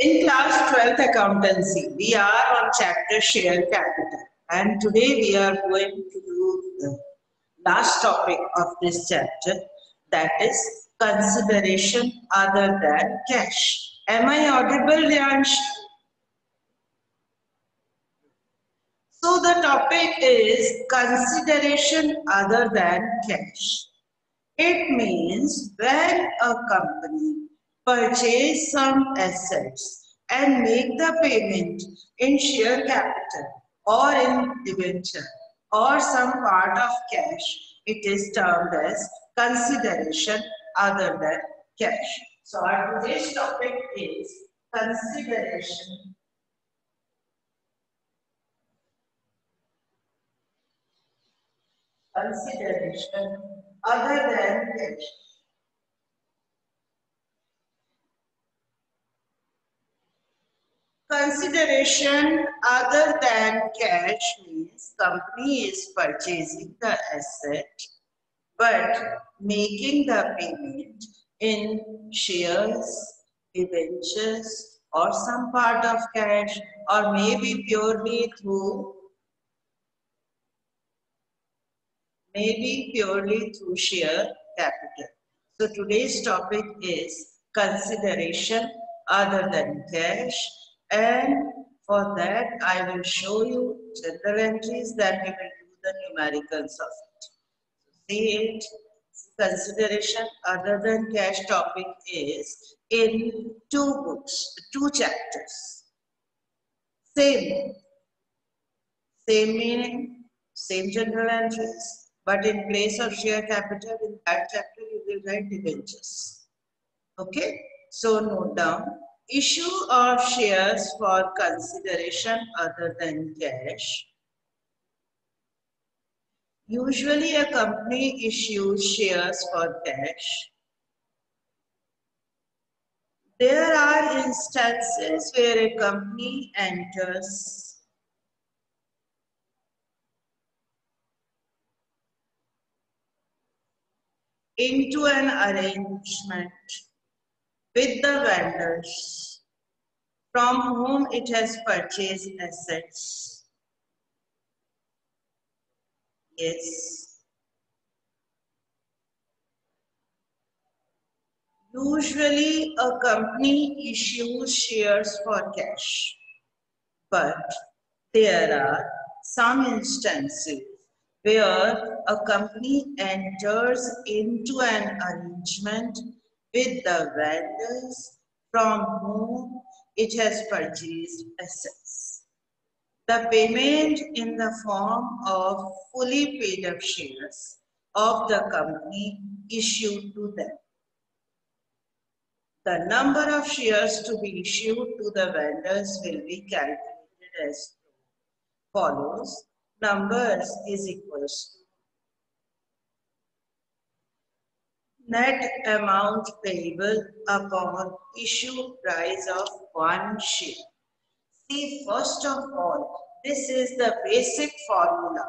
In class 12th accountancy, we are on chapter share capital, and today we are going to do the last topic of this chapter, that is consideration other than cash. Am I audible, Ryansh? So the topic is consideration other than cash. It means when a company purchase some assets and make the payment in share capital or in debenture or some part of cash, it is termed as consideration other than cash. So our today's topic is consideration other than cash. Consideration other than cash means company is purchasing the asset but making the payment in shares, debentures or some part of cash or maybe purely through share capital. So today's topic is consideration other than cash, and for that I will show you general entries, that we will do the numericals of it. See it. Consideration other than cash topic is in two books, two chapters. Same meaning, same general entries, but in place of share capital, in that chapter you will write debentures. Okay, so note down, issue of shares for consideration other than cash. Usually a company issues shares for cash. There are instances where a company enters into an arrangement with the vendors from whom it has purchased assets. Yes. Usually a company issues shares for cash, but there are some instances where a company enters into an arrangement with the vendors from whom it has purchased assets. The payment in the form of fully paid up shares of the company issued to them. The number of shares to be issued to the vendors will be calculated as follows. Numbers is equals to net amount payable upon issue price of 1 share. See, first of all, this is the basic formula.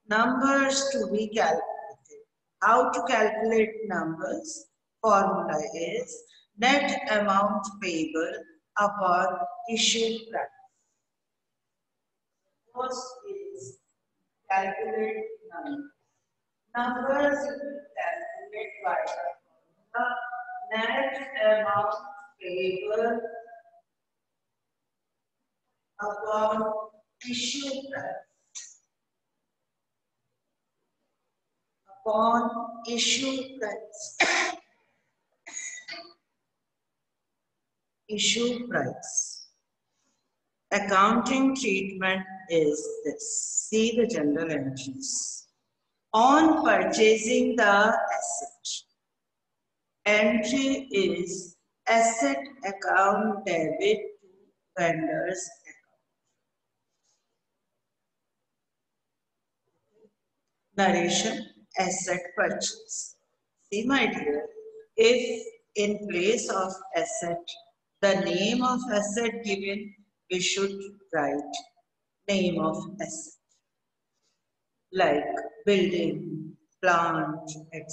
Numbers to be calculated. How to calculate numbers? Formula is net amount payable upon issue price. First is calculate numbers. Numbers will calculate by the formula net amount payable upon issue price. Upon issue price. Issue price. Accounting treatment is this. See the general entries. On purchasing the asset, entry is asset account debit to vendor's account. Narration, asset purchase. See my dear, if in place of asset, the name of asset given, we should write name of asset. Like building, plant, etc.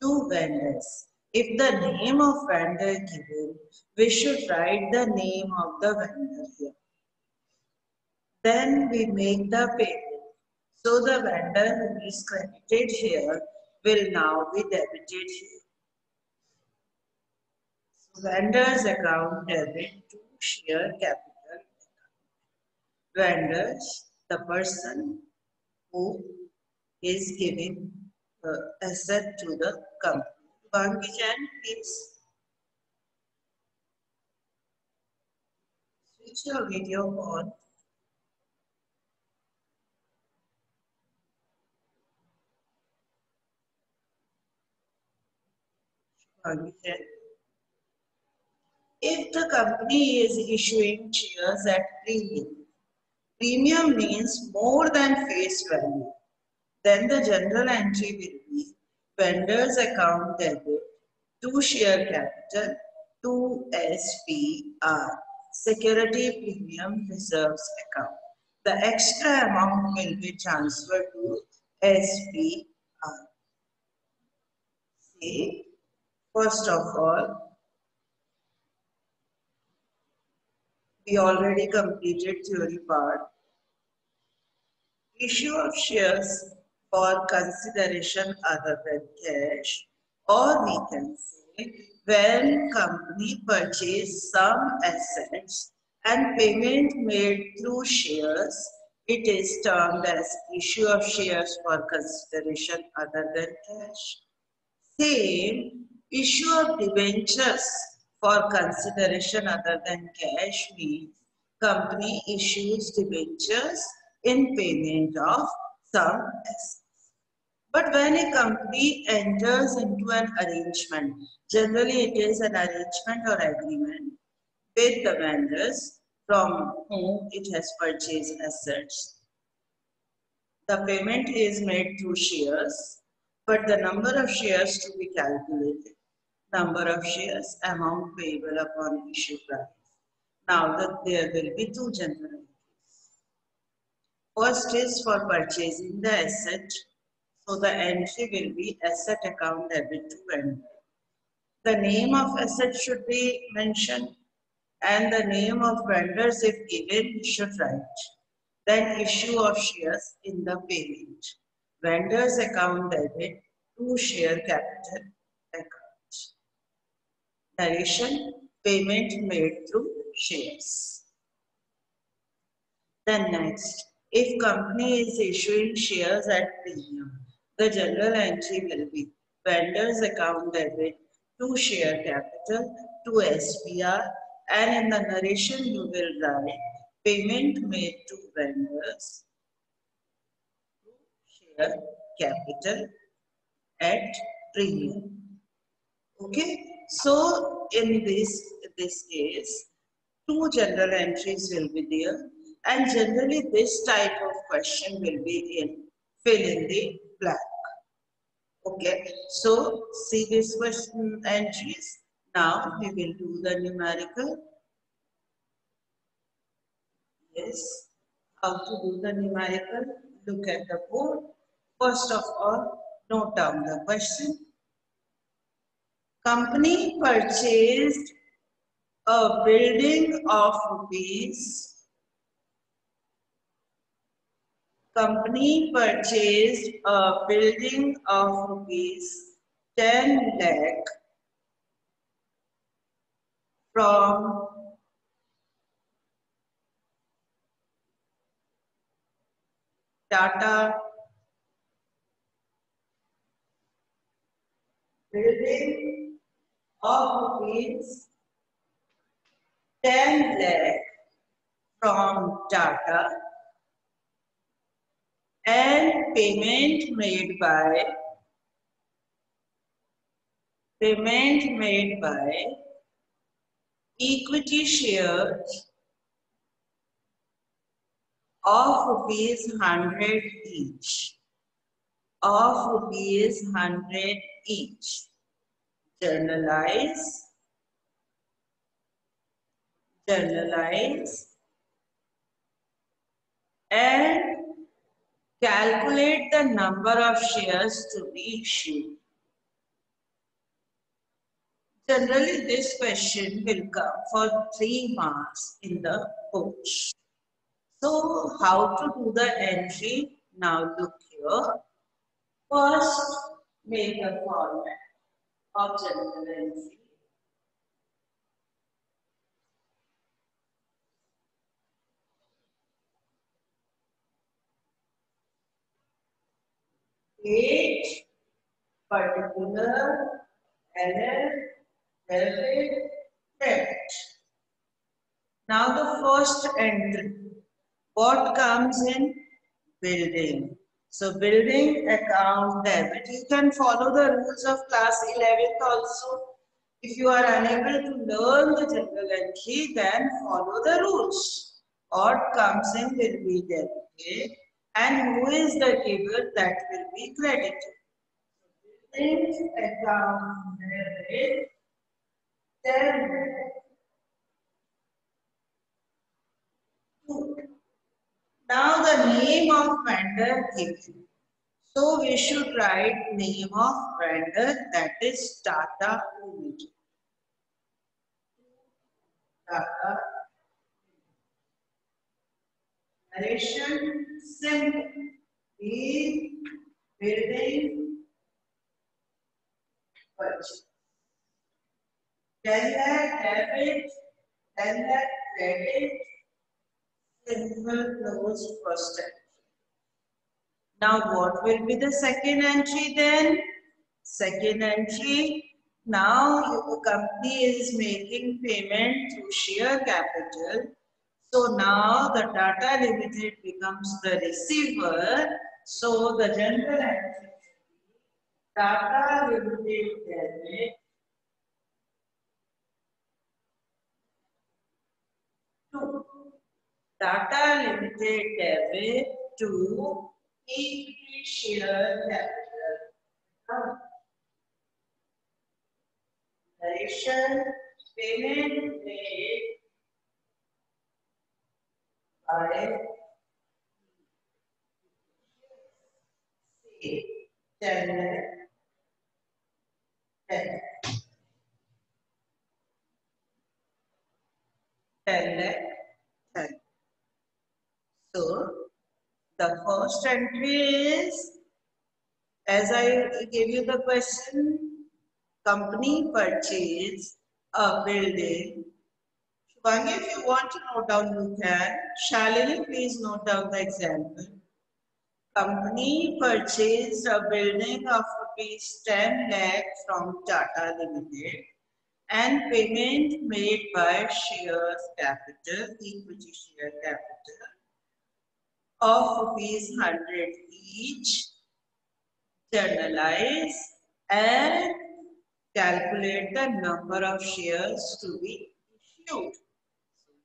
To vendors. If the name of vendor given, we should write the name of the vendor here. Then we make the payment. So the vendor who is credited here will now be debited here. So vendor's account debit to share capital. Vendors, the person who is giving asset to the company. Bangi Jan, please switch your video on. Bangi Jan. If the company is issuing shares at premium means more than face value, then the general entry will be vendor's account debit to share capital to SPR, security premium reserves account. The extra amount will be transferred to SPR. See, first of all, we already completed theory part. Issue of shares for consideration other than cash, or we can say when company purchase some assets and payment made through shares, it is termed as issue of shares for consideration other than cash. Same, issue of debentures for consideration other than cash means company issues debentures in payment of some assets. But when a company enters into an arrangement, generally it is an arrangement or agreement with the vendors from whom it has purchased assets. The payment is made through shares, but the number of shares to be calculated, number of shares, amount payable upon issue price. Now there will be two general entries. First is for purchasing the asset. So the entry will be asset account debit to vendor. The name of asset should be mentioned and the name of vendors if given we should write. Then issue of shares in the payment. Vendors account debit to share capital account. Narration, payment made through shares. Then next, if company is issuing shares at premium, the general entry will be vendors account debit to share capital to SPR, and in the narration you will write payment made to vendors to share capital at premium. Okay, so in this case, two general entries will be there, and generally this type of question will be in fill in the blank. Okay, so see this question entries. Now we will do the numerical. Yes, how to do the numerical? Look at the board. First of all, note down the question. Company purchased a building of rupees. Company purchased a building of rupees 10 lakh from Tata. Building of rupees 10 lakh from Tata and payment made by equity shares of rupees 100 each. Of rupees 100 each. Generalize and calculate the number of shares to be issued. Generally, this question will come for 3 marks in the course. So, how to do the entry? Now look here. First, make a format of general entry. Date, particular, error, debit, debit. Now the first entry. What comes in? Building. So building account debit. You can follow the rules of class 11th also. If you are unable to learn the general entry, then follow the rules. What comes in will be debited and who is the giver that will be credited. Building account debit, debit. Now the name of vendor given. So we should write name of vendor, that is Tata Limited. Tata. Narration simple. The building purchase. 10 lakh debit, 10 lakh credit, simple close first entry. Now what will be the second entry then? Second entry. Now your company is making payment through share capital. So now the Tata Limited becomes the receiver. So the general entry Tata Limited debit to Tata Limited debit to equity share capital. Narration payment made by say 10 lakh 10 lakh 10. So the first entry is, as I gave you the question, company purchase a building. Shubhangi, if you want to note down, you can. Shalini, please note down the example. Company purchased a building of rupees 10 lakh from Tata Limited and payment made by shares capital, equity share capital of rupees 100 each. Journalize and calculate the number of shares to be issued. So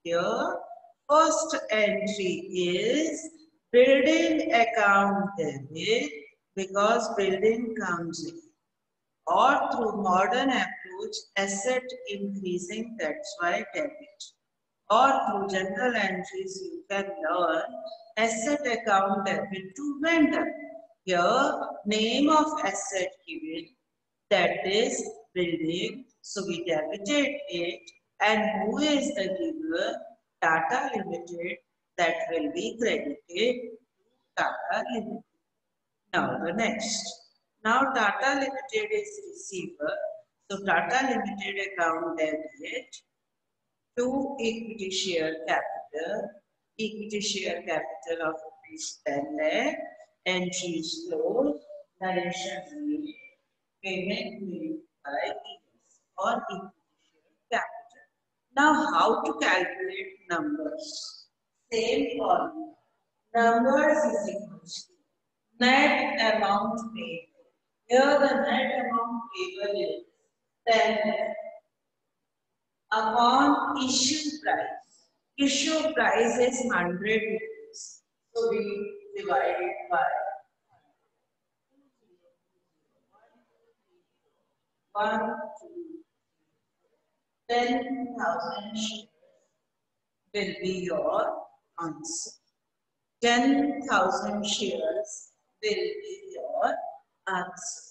here, first entry is building account debit because building comes in, or through modern approach asset increasing, that's why debit, or through general entries you can learn asset account debit to vendor. Here name of asset given, that is building, so we debited it, and who is the giver? Tata Limited, that will be credited to Tata Limited. Now the next. Now Tata Limited is receiver. So Tata Limited account debit to equity share capital. Equity share capital of rupees 10 lakh. Entry is closed. Narration made. Payment made by ES or equity share capital. Now how to calculate numbers? Same formula. Numbers is equal to net amount paid. Here the net amount payable is 10 lakh upon issue price. Issue price is 100 rupees. So we divide it by 1, 2, 10,000 shares will be your answer. 10,000 shares will be your answer.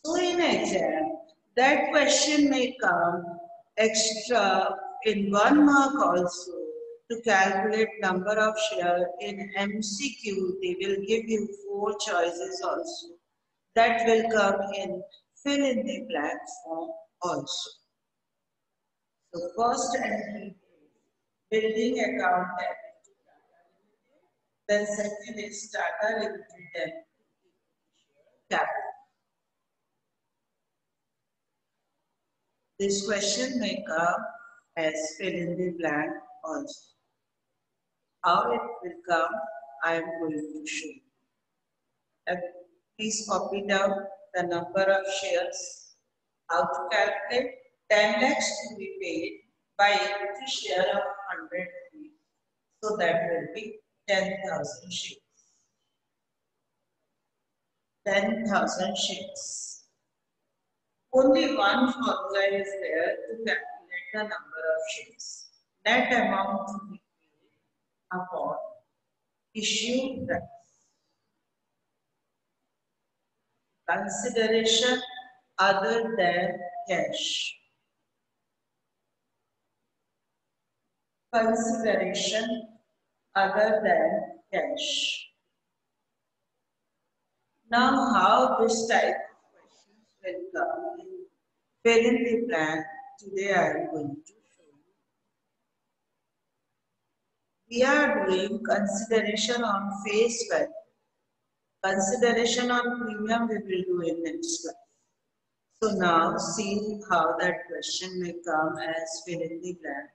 So in exam, That question may come extra in 1 mark also. To calculate number of share in MCQ, they will give you 4 choices also. That will come in fill in the blank form also. So first entry is building account debit to Tata Limited. Then second is Tata Limited debit to capital. This question may come as fill in the blank also. How it will come, I am going to show you. And please copy down the number of shares. How to calculate? 10 lakhs to be paid by equity share of 100 rupees. So that will be 10,000 shares. 10,000 shares. Only one formula is there to calculate the number of shares. Net amount to be paid upon issue price. Consideration other than cash. Consideration other than cash. Now, how this type of questions will come in fill in the blank, today I am going to show you. We are doing consideration on face value. Consideration on premium we will do in next class. So now see how that question may come as fill in the blank.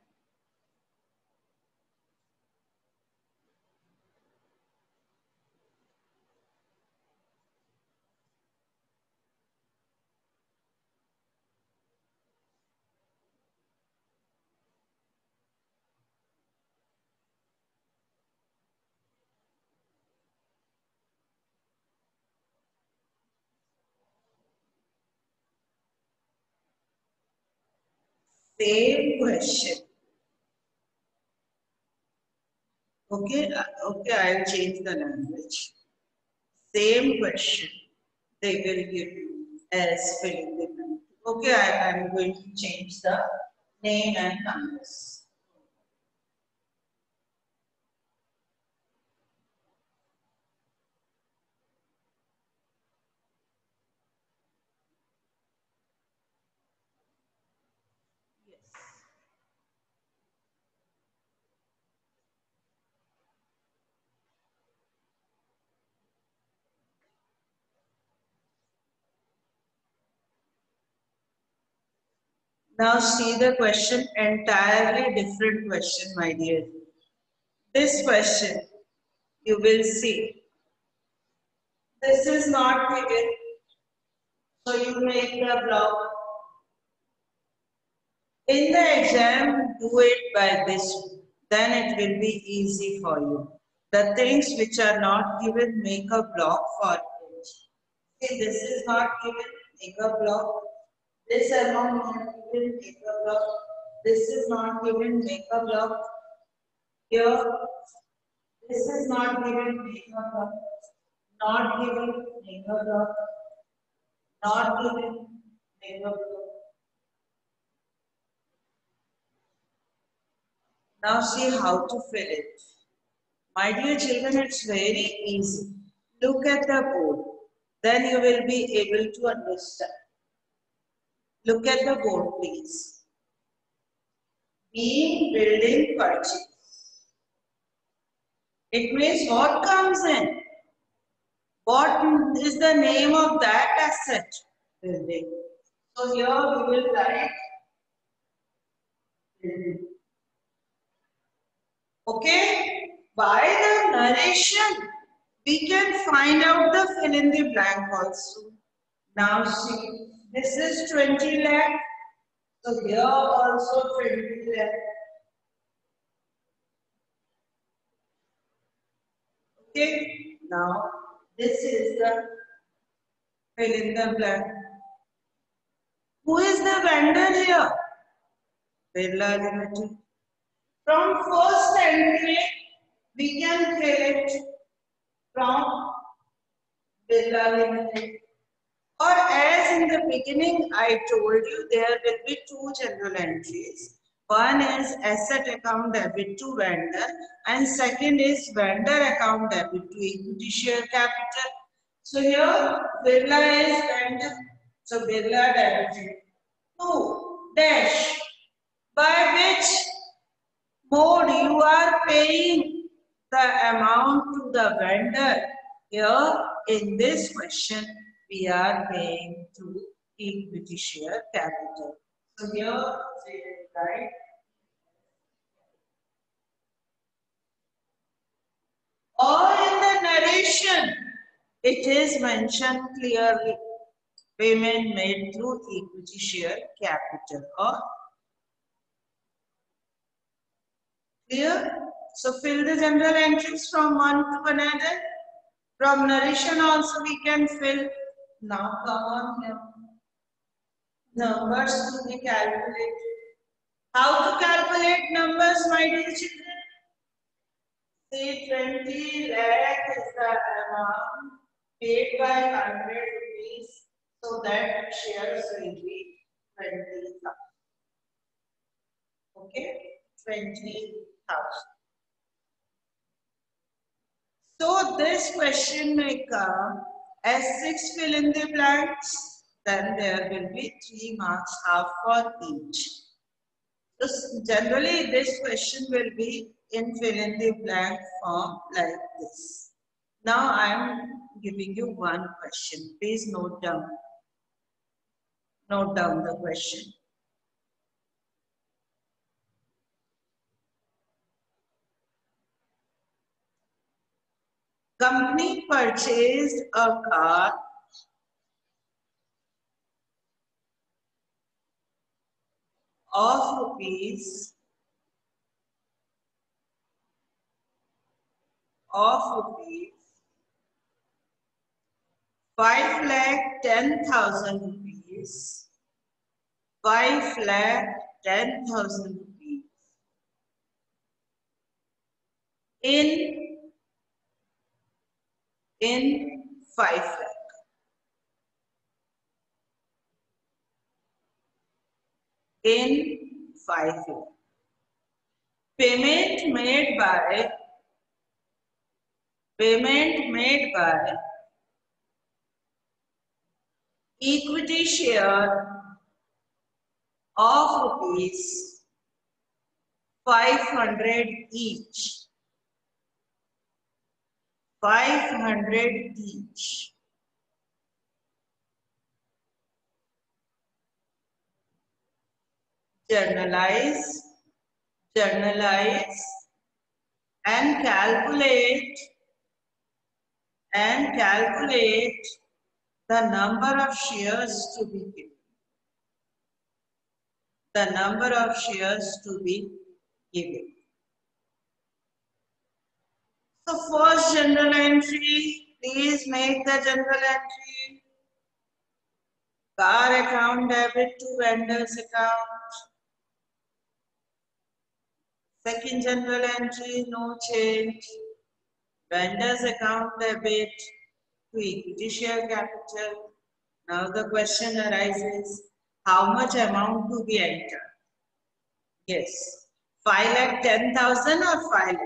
Same question. Okay, I'll change the language. Same question. They will give you as fill in the blank. Okay, I am going to change the name and numbers. Yes. Now see the question, entirely different question, my dear. This question, you will see. This is not given, so you make the block. In the exam, do it by this, then it will be easy for you. The things which are not given, make a block for it. See, this is not given, make a block. This amount not given, make a block. This is not given, make a block. Here, this is not given, make a block. Not given, make a block. Not given, make a block. Now see how to fill it. My dear children, it's very easy. Look at the board. Then you will be able to understand. Look at the board, please. Being building purchase. It means what comes in? What is the name of that asset? Building. So here we will write building. Okay? By the narration, we can find out the fill in the blank also. Now see, this is 20 lakh. So here also 20 lakh. Okay, now this is the fill in the blank. Who is the vendor here? Birla Limited. From first entry, we can fill it from Birla Limited. Or as in the beginning I told you, there will be two general entries. One is asset account debit to vendor and second is vendor account debit to equity share capital. So here Birla is vendor. So Birla debited to dash, by which mode you are paying the amount to the vendor. Here in this question we are paying to equity share capital. So here say right. Or in the narration it is mentioned clearly, payment made through equity share capital. Or clear? So fill the general entries from one to another. From narration also we can fill. Now come on here. Numbers to be calculated. How to calculate numbers, my dear children? Say 20 lakh is the amount paid by 100 rupees. So that shares will be 20,000. Okay? 20,000. So this question may come as 6 fill in the blanks. Then there will be 3 marks, half for each. So generally this question will be in fill in the blank form like this. Now I am giving you one question. Please note down. Note down the question. Company purchased a car of rupees 5,10,000 rupees. 5,10,000 rupees in 5 lakh. In 5 lakh. Payment made by equity share of rupees 500 each. 500 each. Journalize and calculate the number of shares to be given. The number of shares to be given. So first general entry, please make the general entry. Car account debit to vendor's account. Second general entry, no change. Vendor's account debit to equity share capital. Now the question arises, how much amount to be entered? Yes, 5,10,000 or 5 lakh?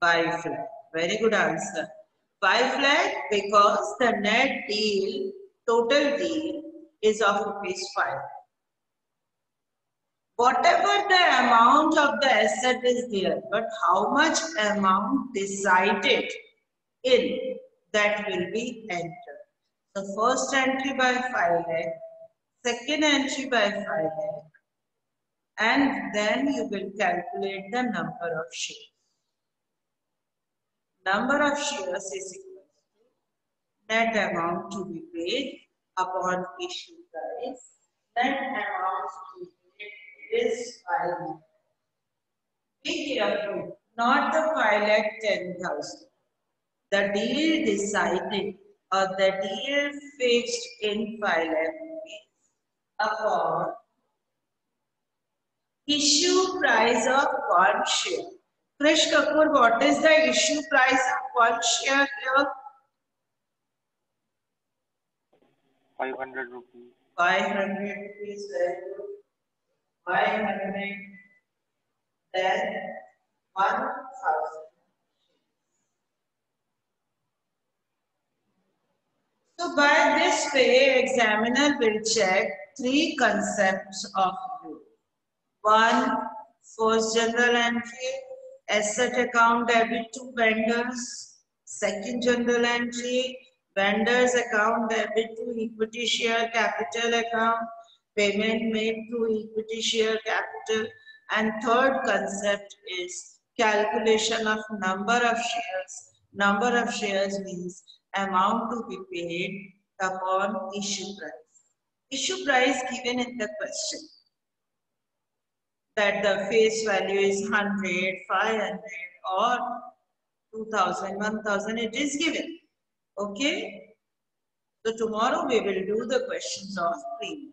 5 lakh. Very good answer. 5 lakh because the net deal, total deal is of rupees 5. Whatever the amount of the asset is there, but how much amount decided in, that will be entered. So first entry by 5 lakh, second entry by 5 lakh, and then you will calculate the number of shares. Number of shares is equal to net amount to be paid upon issue price. Net amount to be paid is 5 lakh. Be careful, not the 5,10,000. The deal decided or the deal fixed in 5 lakh rupees upon issue price of 1 share. Krish Kapoor, what is the issue price of 1 share here? 500 rupees. 500 rupees, very good. 500, then 1000. So by this way, examiner will check three concepts of you. One, first general entry, asset account debit to vendors. Second general entry, vendors account debit to equity share capital account, payment made to equity share capital. And third concept is calculation of number of shares. Number of shares means amount to be paid upon issue price. Issue price given in the question, that the face value is 100, 500 or 2000, 1000, it is given. Okay. So tomorrow we will do the questions of premium.